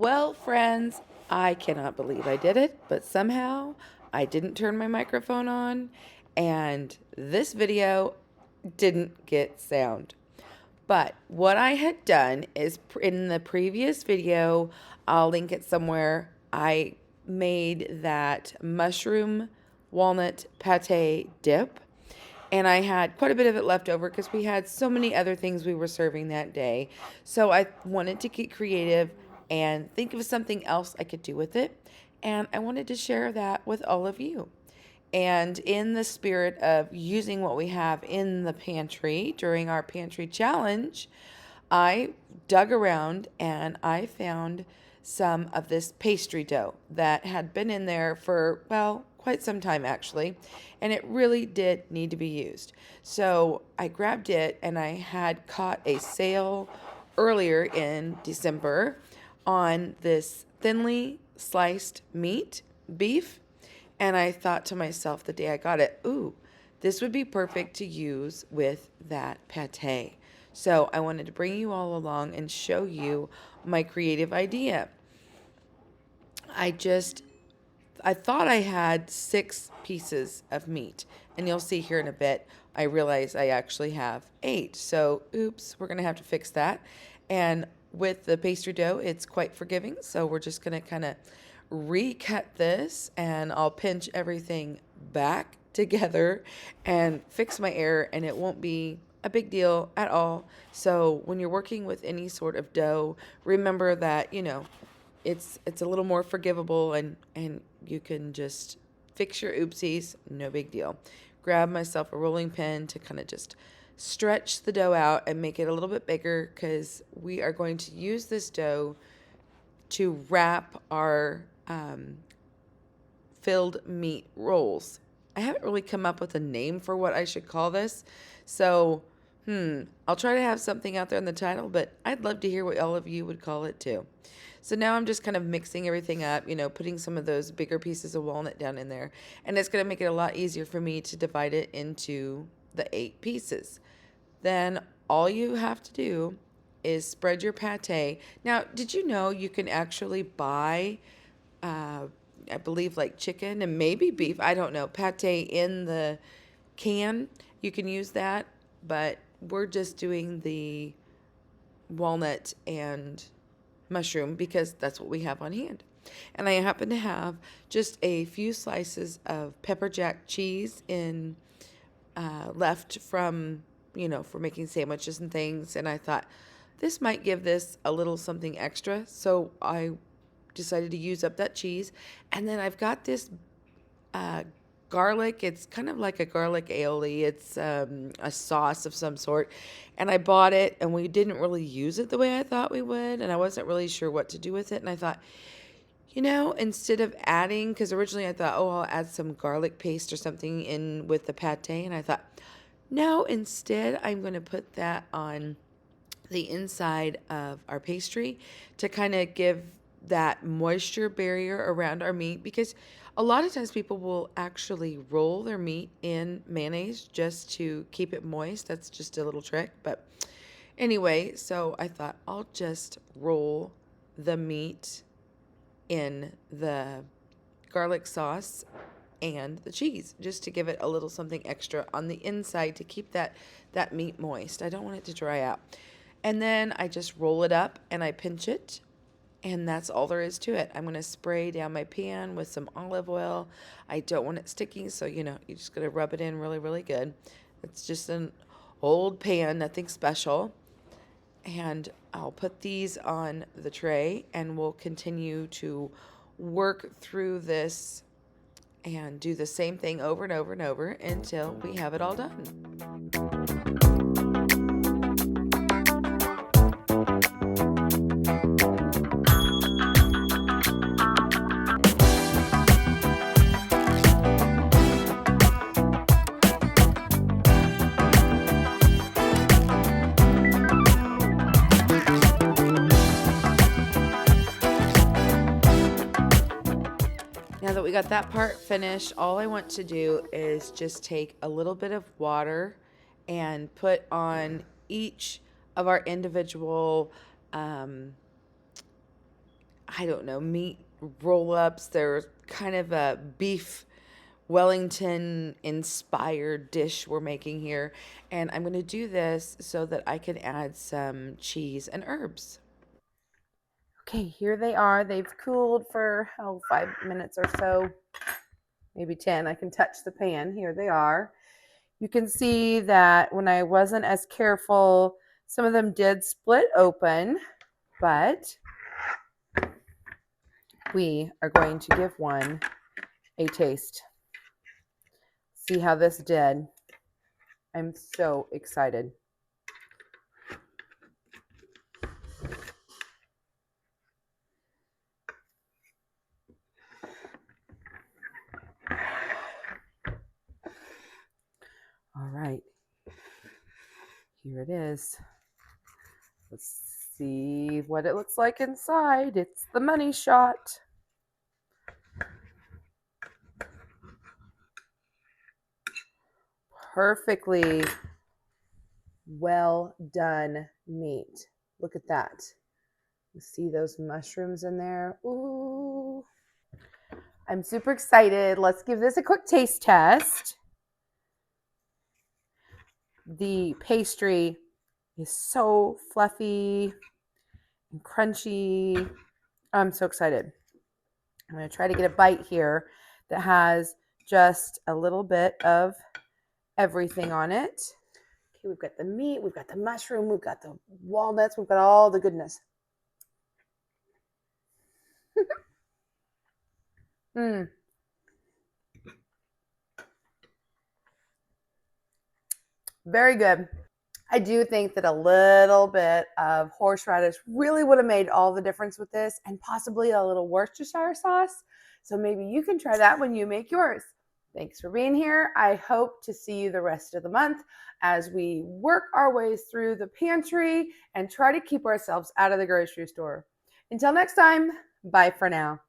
Well, friends, I cannot believe I did it, but somehow I didn't turn my microphone on, and this video didn't get sound. But what I had done is in the previous video, I'll link it somewhere, I made that mushroom walnut pate dip. And I had quite a bit of it left over because we had so many other things we were serving that day. So I wanted to get creative and think of something else I could do with it. And I wanted to share that with all of you. And in the spirit of using what we have in the pantry during our pantry challenge, I dug around and I found some of this pastry dough that had been in there for, well, quite some time actually, and it really did need to be used. So I grabbed it, and I had caught a sale earlier in December on this thinly sliced meat, beef, and I thought to myself the day I got it, ooh, this would be perfect to use with that pate. So I wanted to bring you all along and show you my creative idea. I thought I had 6 pieces of meat, and you'll see here in a bit, I realize I actually have 8. So, oops, we're going to have to fix that. And with the pastry dough, it's quite forgiving, so we're just going to kind of recut this, and I'll pinch everything back together and fix my error, and it won't be a big deal at all. So when you're working with any sort of dough, remember that, it's a little more forgivable, and you can just fix your oopsies, no big deal. Grab myself a rolling pin to kind of just stretch the dough out and make it a little bit bigger, because we are going to use this dough to wrap our filled meat rolls. I haven't really come up with a name for what I should call this, so I'll try to have something out there in the title, but I'd love to hear what all of you would call it too. So now I'm just kind of mixing everything up, putting some of those bigger pieces of walnut down in there, and it's going to make it a lot easier for me to divide it into the 8 pieces. Then all you have to do is spread your pate. Now, did you know you can actually buy, I believe, like chicken and maybe beef, I don't know, pate in the can? You can use that, but we're just doing the walnut and mushroom because that's what we have on hand. And I happen to have just a few slices of pepper jack cheese in left from, for making sandwiches and things. And I thought this might give this a little something extra. So I decided to use up that cheese. And then I've got this garlic. It's kind of like a garlic aioli. It's a sauce of some sort. And I bought it, and we didn't really use it the way I thought we would. And I wasn't really sure what to do with it. And I thought, instead of adding, because originally I thought, I'll add some garlic paste or something in with the pate. And I thought, no, instead I'm going to put that on the inside of our pastry to kind of give that moisture barrier around our meat, because a lot of times people will actually roll their meat in mayonnaise just to keep it moist. That's just a little trick. But anyway, so I thought I'll just roll the meat in the garlic sauce and the cheese just to give it a little something extra on the inside to keep that meat moist. I don't want it to dry out. And then I just roll it up and I pinch it. And that's all there is to it. I'm going to spray down my pan with some olive oil. I don't want it sticking, so, you're just going to rub it in really, really good. It's just an old pan, nothing special. And I'll put these on the tray, and we'll continue to work through this and do the same thing over and over and over until we have it all done. Now that we got that part finished, all I want to do is just take a little bit of water and put on each of our individual, I I don't know, meat roll-ups. They're kind of a Beef Wellington-inspired dish we're making here. And I'm going to do this so that I can add some cheese and herbs. Okay, here they are. They've cooled for 5 minutes or so, maybe 10. I can touch the pan. Here they are. You can see that when I wasn't as careful, some of them did split open, but we are going to give one a taste. See how this did. I'm so excited. All right, here it is. Let's see what it looks like inside. It's the money shot. Perfectly well done meat. Look at that. You see those mushrooms in there? Ooh. I'm super excited. Let's give this a quick taste test. The pastry is so fluffy and crunchy. I'm so excited. I'm going to try to get a bite here that has just a little bit of everything on it. Okay, we've got the meat, we've got the mushroom, we've got the walnuts, we've got all the goodness. Mm. Very good. I do think that a little bit of horseradish really would have made all the difference with this, and possibly a little Worcestershire sauce. So maybe you can try that when you make yours. Thanks for being here. I hope to see you the rest of the month as we work our ways through the pantry and try to keep ourselves out of the grocery store. Until next time, bye for now.